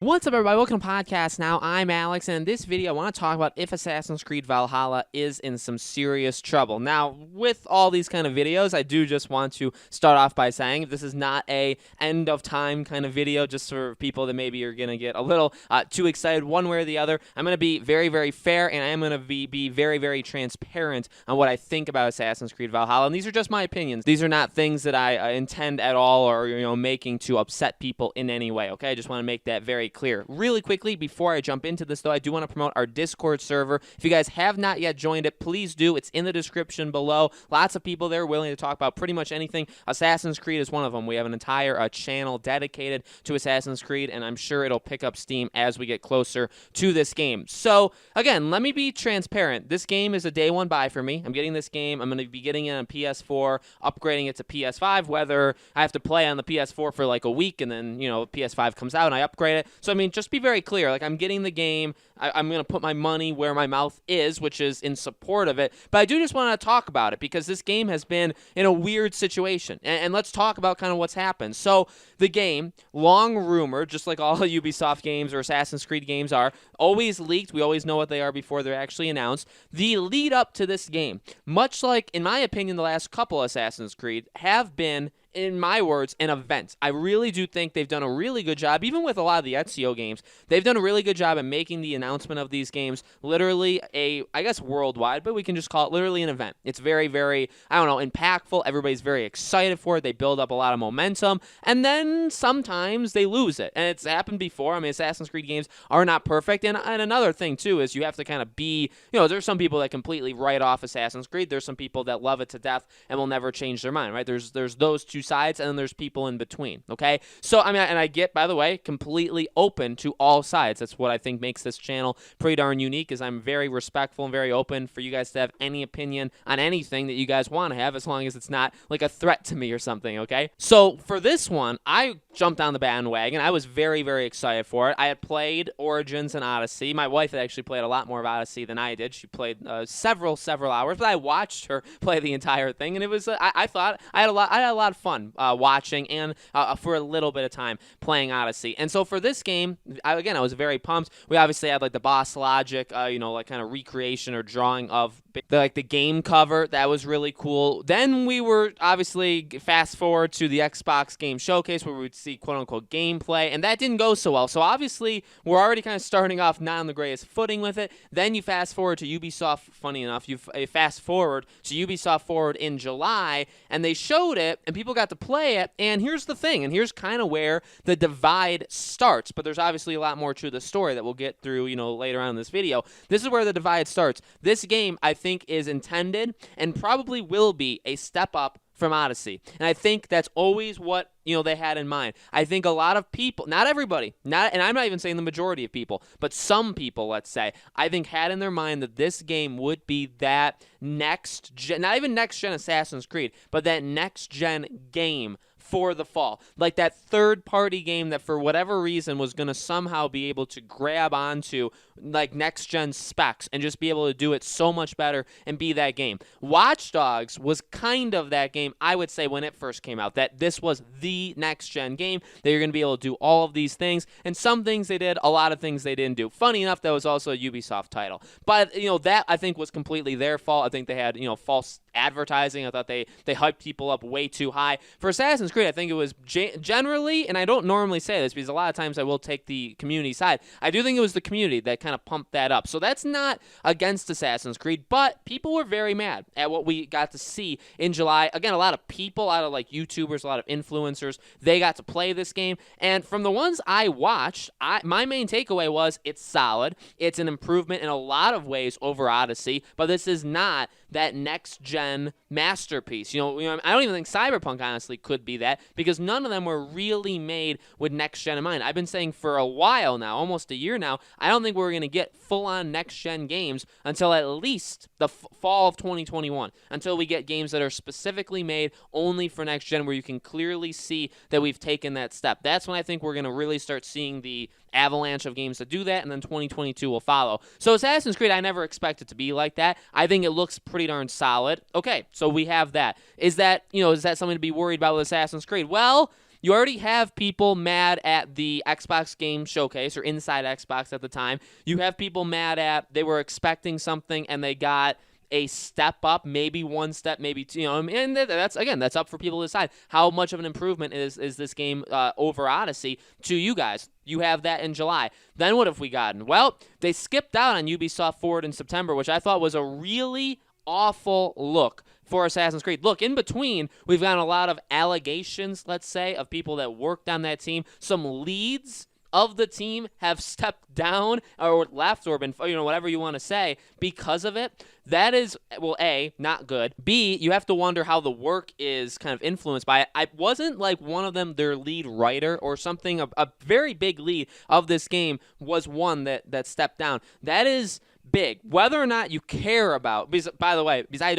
What's up, everybody? Welcome to Podcast Now. I'm Alex, and in this video, I want to talk about if Assassin's Creed Valhalla is in some serious trouble. Now, with all these kind of videos, I do just want to start off by saying this is not a end-of-time kind of video, just for people that maybe are going to get a little too excited one way or the other. I'm going to be very, very fair, and I am going to be very, very transparent on what I think about Assassin's Creed Valhalla, and these are just my opinions. These are not things that I intend at all or, making to upset people in any way, okay? I just want to make that very clear. Really quickly, before I jump into this, though, I do want to promote our Discord server. If you guys have not yet joined it, please do. It's in the description below. Lots of people there willing to talk about pretty much anything. Assassin's Creed is one of them. We have an entire channel dedicated to Assassin's Creed, and I'm sure it'll pick up steam as we get closer to this game. So, again, let me be transparent. This game is a day one buy for me. I'm getting this game. I'm going to be getting it on PS4, upgrading it to PS5, whether I have to play on the PS4 for like a week and then, PS5 comes out and I upgrade it. So, I mean, just be very clear. Like, I'm getting the game. I'm going to put my money where my mouth is, which is in support of it. But I do just want to talk about it because this game has been in a weird situation. And let's talk about kind of what's happened. So, the game, long rumored, just like all Ubisoft games or Assassin's Creed games are, always leaked. We always know what they are before they're actually announced. The lead up to this game, much like, in my opinion, the last couple Assassin's Creed, have been, in my words, an event. I really do think they've done a really good job, even with a lot of the Ezio games. They've done a really good job at making the announcement of these games literally I guess worldwide, but we can just call it literally an event. It's very, very, impactful. Everybody's very excited for it. They build up a lot of momentum, and then sometimes they lose it. And it's happened before. I mean, Assassin's Creed games are not perfect. And another thing, too, is you have to kind of be, there's some people that completely write off Assassin's Creed. There's some people that love it to death and will never change their mind, right? There's those two sides, and then there's people in between, okay? So, I mean, and I get, by the way, completely open to all sides. That's what I think makes this channel pretty darn unique, is I'm very respectful and very open for you guys to have any opinion on anything that you guys want to have, as long as it's not like a threat to me or something, okay? So, for this one, I jumped on the bandwagon. I was very, very excited for it. I had played Origins and Odyssey. My wife had actually played a lot more of Odyssey than I did. She played several hours, but I watched her play the entire thing, and it was, I thought, I had a lot of fun watching and for a little bit of time playing Odyssey. And so for this game, I was very pumped. We obviously had like the boss logic, like kind of recreation or drawing of the game cover. That was really cool. Then we were obviously fast forward to the Xbox Game Showcase where we would see quote unquote gameplay, and that didn't go so well. So obviously we're already kind of starting off not on the greatest footing with it. Then you fast forward to Ubisoft. Funny enough, you fast forward to Ubisoft Forward in July, and they showed it, and people got to play it. And here's the thing, and here's kind of where the divide starts. But there's obviously a lot more to the story that we'll get through, later on in this video. This is where the divide starts. This game, I think, is intended and probably will be a step up from Odyssey. And I think that's always what, they had in mind. I think a lot of people, not everybody, and I'm not even saying the majority of people, but some people, let's say, I think had in their mind that this game would be that next gen, not even next gen Assassin's Creed, but that next gen game for the fall. Like that third-party game that for whatever reason was going to somehow be able to grab onto like next-gen specs and just be able to do it so much better and be that game. Watch Dogs was kind of that game, I would say, when it first came out, that this was the next-gen game, that you're going to be able to do all of these things, and some things they did, a lot of things they didn't do. Funny enough, that was also a Ubisoft title. But, that I think was completely their fault. I think they had, false advertising. I thought they hyped people up way too high. For Assassin's Creed, I think it was generally, and I don't normally say this because a lot of times I will take the community side, I do think it was the community that kind of pumped that up. So that's not against Assassin's Creed, but people were very mad at what we got to see in July. Again, a lot of people, a lot of like YouTubers, a lot of influencers, they got to play this game. And from the ones I watched, my main takeaway was it's solid. It's an improvement in a lot of ways over Odyssey, but this is not that next-gen masterpiece. I don't even think Cyberpunk, honestly, could be that, because none of them were really made with next-gen in mind. I've been saying for a while now, almost a year now, I don't think we're going to get full-on next-gen games until at least the fall of 2021, until we get games that are specifically made only for next-gen, where you can clearly see that we've taken that step. That's when I think we're going to really start seeing the avalanche of games that do that, and then 2022 will follow. So Assassin's Creed, I never expected to be like that. I think it looks pretty darn solid. Okay, so we have that. Is that something to be worried about with Assassin's Creed? Well, you already have people mad at the Xbox Game Showcase or Inside Xbox at the time. You have people mad at they were expecting something and they got a step up, maybe one step, maybe two, and that's up for people to decide how much of an improvement is this game over Odyssey to you guys. You have that in July. Then what have we gotten? Well, they skipped out on Ubisoft Forward in September, which I thought was a really awful look for Assassin's Creed. Look, in between, we've gotten a lot of allegations, let's say, of people that worked on that team. Some leads of the team have stepped down or left or been, whatever you want to say, because of it. That is, well, A, not good. B, you have to wonder how the work is kind of influenced by it. I wasn't like one of them, their lead writer or something. A very big lead of this game was one that stepped down. That is big. Whether or not you care about, because, by the way, because I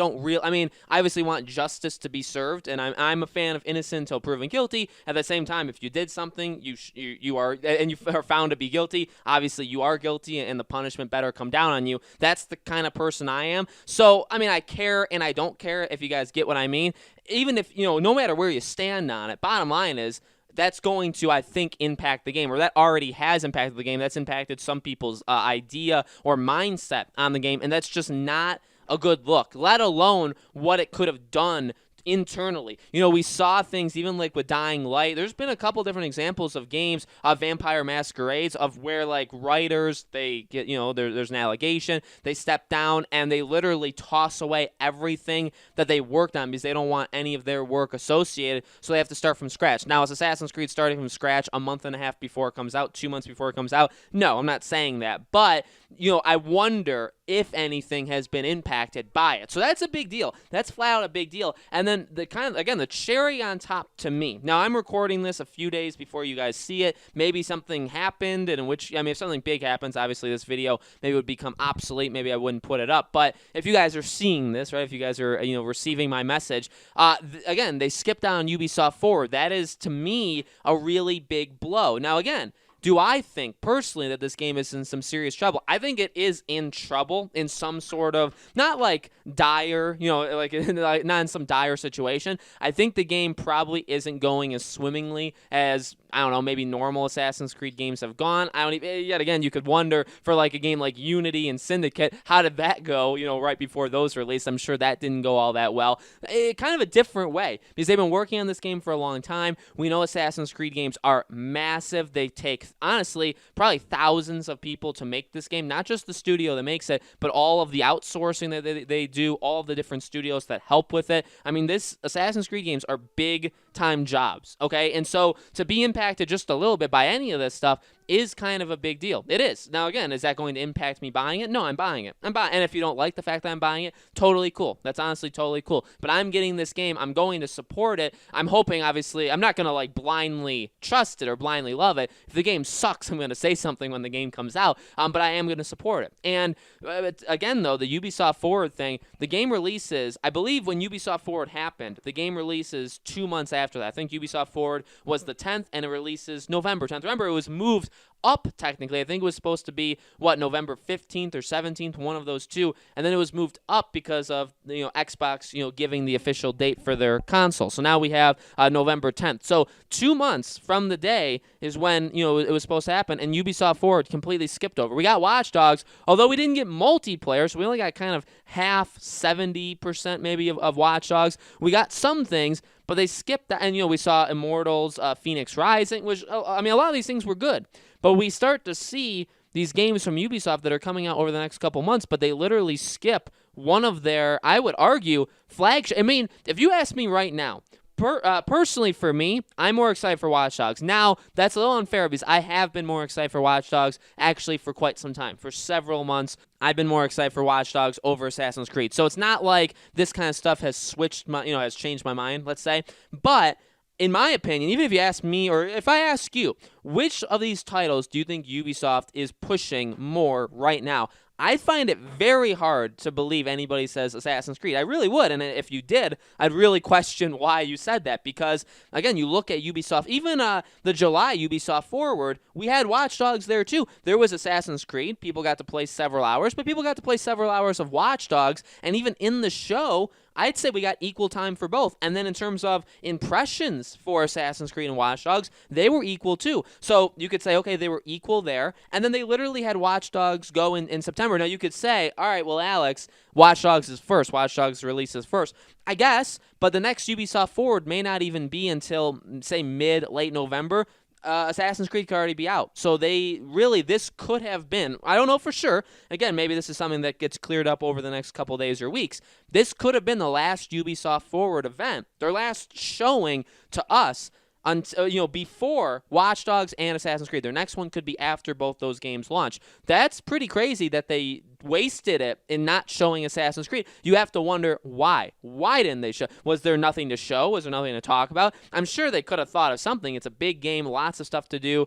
obviously want justice to be served, and I'm a fan of innocent until proven guilty. At the same time, if you did something, you are found to be guilty, obviously you are guilty, and the punishment better come down on you. That's the kind of person I am. So, I care and I don't care, if you guys get what I mean. Even if, no matter where you stand on it, bottom line is, that's going to, I think, impact the game, or that already has impacted the game. That's impacted some people's idea or mindset on the game, and that's just not a good look, let alone what it could have done internally. We saw things even like with Dying Light. There's been a couple different examples of games, Vampire Masquerades, of where like writers, they get, there's an allegation, they step down and they literally toss away everything that they worked on because they don't want any of their work associated, so they have to start from scratch. Now, is Assassin's Creed starting from scratch a month and a half before it comes out, 2 months before it comes out? No, I'm not saying that, but I wonder if anything has been impacted by it. So that's a big deal. That's flat out a big deal. And then the cherry on top to me. Now, I'm recording this a few days before you guys see it. Maybe something happened, and in which, if something big happens, obviously this video maybe would become obsolete. Maybe I wouldn't put it up. But if you guys are seeing this, right, if you guys are, receiving my message, again, they skipped on Ubisoft Forward. That is, to me, a really big blow. Now, again, do I think, personally, that this game is in some serious trouble? I think it is in trouble in some sort of, not like dire, not in some dire situation. I think the game probably isn't going as swimmingly as, I don't know, maybe normal Assassin's Creed games have gone. Yet again, you could wonder for like a game like Unity and Syndicate, how did that go, right before those released? I'm sure that didn't go all that well. Kind of a different way, because they've been working on this game for a long time. We know Assassin's Creed games are massive. They take, honestly, probably thousands of people to make this game, not just the studio that makes it, but all of the outsourcing that they do, all of the different studios that help with it. This Assassin's Creed games are big time jobs, okay? And so to be impacted just a little bit by any of this stuff is kind of a big deal. It is. Now, again, is that going to impact me buying it? No, I'm buying it. And if you don't like the fact that I'm buying it, totally cool. That's honestly totally cool. But I'm getting this game. I'm going to support it. I'm hoping, obviously, I'm not going to like blindly trust it or blindly love it. If the game sucks, I'm going to say something when the game comes out. But I am going to support it. And again, though, the Ubisoft Forward thing, the game releases, I believe when Ubisoft Forward happened, the game releases 2 months after that. I think Ubisoft Forward was the 10th, and it releases November 10th. Remember, it was moved up technically. I think it was supposed to be November 15th or 17th, one of those two, and then it was moved up because of Xbox giving the official date for their console. So now we have November 10th. So 2 months from the day is when it was supposed to happen, and Ubisoft Forward completely skipped over. We got Watch Dogs, although we didn't get multiplayer, so we only got kind of half, 70% maybe of Watch Dogs. We got some things, but they skipped that, and we saw Immortals, Phoenix Rising, which a lot of these things were good. But we start to see these games from Ubisoft that are coming out over the next couple months, but they literally skip one of their, I would argue, flagship. If you ask me right now, personally for me, I'm more excited for Watch Dogs. Now, that's a little unfair because I have been more excited for Watch Dogs actually for quite some time. For several months, I've been more excited for Watch Dogs over Assassin's Creed. So it's not like this kind of stuff has has changed my mind, let's say. But in my opinion, even if you ask me or if I ask you, which of these titles do you think Ubisoft is pushing more right now? I find it very hard to believe anybody says Assassin's Creed. I really would, and if you did, I'd really question why you said that, because, again, you look at Ubisoft, even the July Ubisoft Forward, we had Watch Dogs there too. There was Assassin's Creed. People got to play several hours, but people got to play several hours of Watch Dogs, and even in the show, I'd say we got equal time for both. And then in terms of impressions for Assassin's Creed and Watch Dogs, they were equal too. So you could say, okay, they were equal there. And then they literally had Watch Dogs go in September. Now you could say, all right, well, Alex, Watch Dogs is first. Watch Dogs releases first. I guess, but the next Ubisoft Forward may not even be until, say, late November. Assassin's Creed could already be out. So this could have been, I don't know for sure. Again, maybe this is something that gets cleared up over the next couple days or weeks. This could have been the last Ubisoft Forward event, their last showing to us until, before Watch Dogs and Assassin's Creed. Their next one could be after both those games launch. That's pretty crazy that they wasted it in not showing Assassin's Creed. You have to wonder why. Why didn't they show? Was there nothing to show? Was there nothing to talk about? I'm sure they could have thought of something. It's a big game, lots of stuff to do.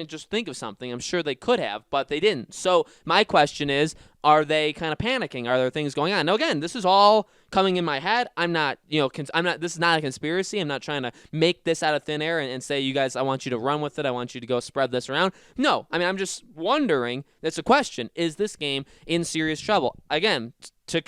Just think of something. I'm sure they could have, but they didn't. So my question is, are they kind of panicking? Are there things going on? Now, again, this is all coming in my head. I'm not, this is not a conspiracy. I'm not trying to make this out of thin air and say, you guys, I want you to run with it. I want you to go spread this around. No, I'm just wondering. That's a question. Is this game in serious trouble? Again,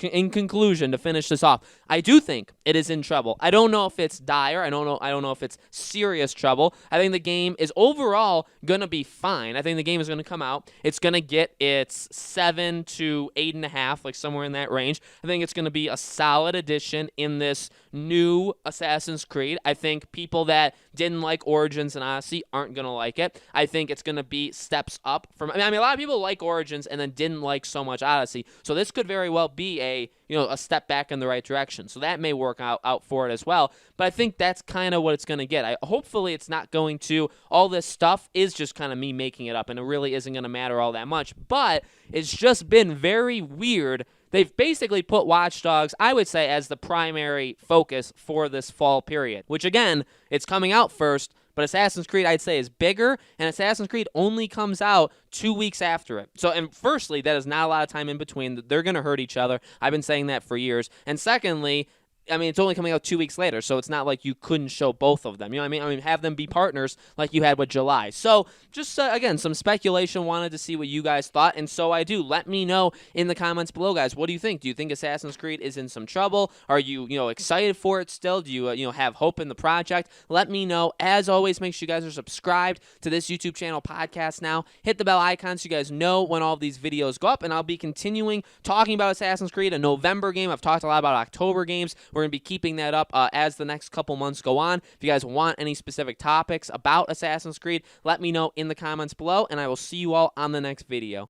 in conclusion, to finish this off, I do think it is in trouble. I don't know if it's dire. I don't know if it's serious trouble. I think the game is overall going to be fine. I think the game is going to come out. It's going to get its 7 to 8.5, like somewhere in that range. I think it's going to be a solid addition in this new Assassin's Creed. I think people that didn't like Origins and Odyssey aren't going to like it. I think it's going to be steps up from, a lot of people like Origins and then didn't like so much Odyssey. So this could very well be a step back in the right direction. So that may work out for it as well. But I think that's kind of what it's going to get. Hopefully it's not going to, all this stuff is just kind of me making it up, and it really isn't going to matter all that much. But it's just been very weird. They've basically put Watch Dogs, I would say, as the primary focus for this fall period, which again, it's coming out first. But Assassin's Creed, I'd say, is bigger, and Assassin's Creed only comes out 2 weeks after it. So, and firstly, that is not a lot of time in between. They're going to hurt each other. I've been saying that for years. And secondly, it's only coming out 2 weeks later, so it's not like you couldn't show both of them. You know what I mean? Have them be partners like you had with July. So, just, again, some speculation. Wanted to see what you guys thought, and so I do. Let me know in the comments below, guys. What do you think? Do you think Assassin's Creed is in some trouble? Are you, excited for it still? Do you, have hope in the project? Let me know. As always, make sure you guys are subscribed to this YouTube channel, Podcast Now. Hit the bell icon so you guys know when all of these videos go up, and I'll be continuing talking about Assassin's Creed, a November game. I've talked a lot about October games. We're going to be keeping that up as the next couple months go on. If you guys want any specific topics about Assassin's Creed, let me know in the comments below, and I will see you all on the next video.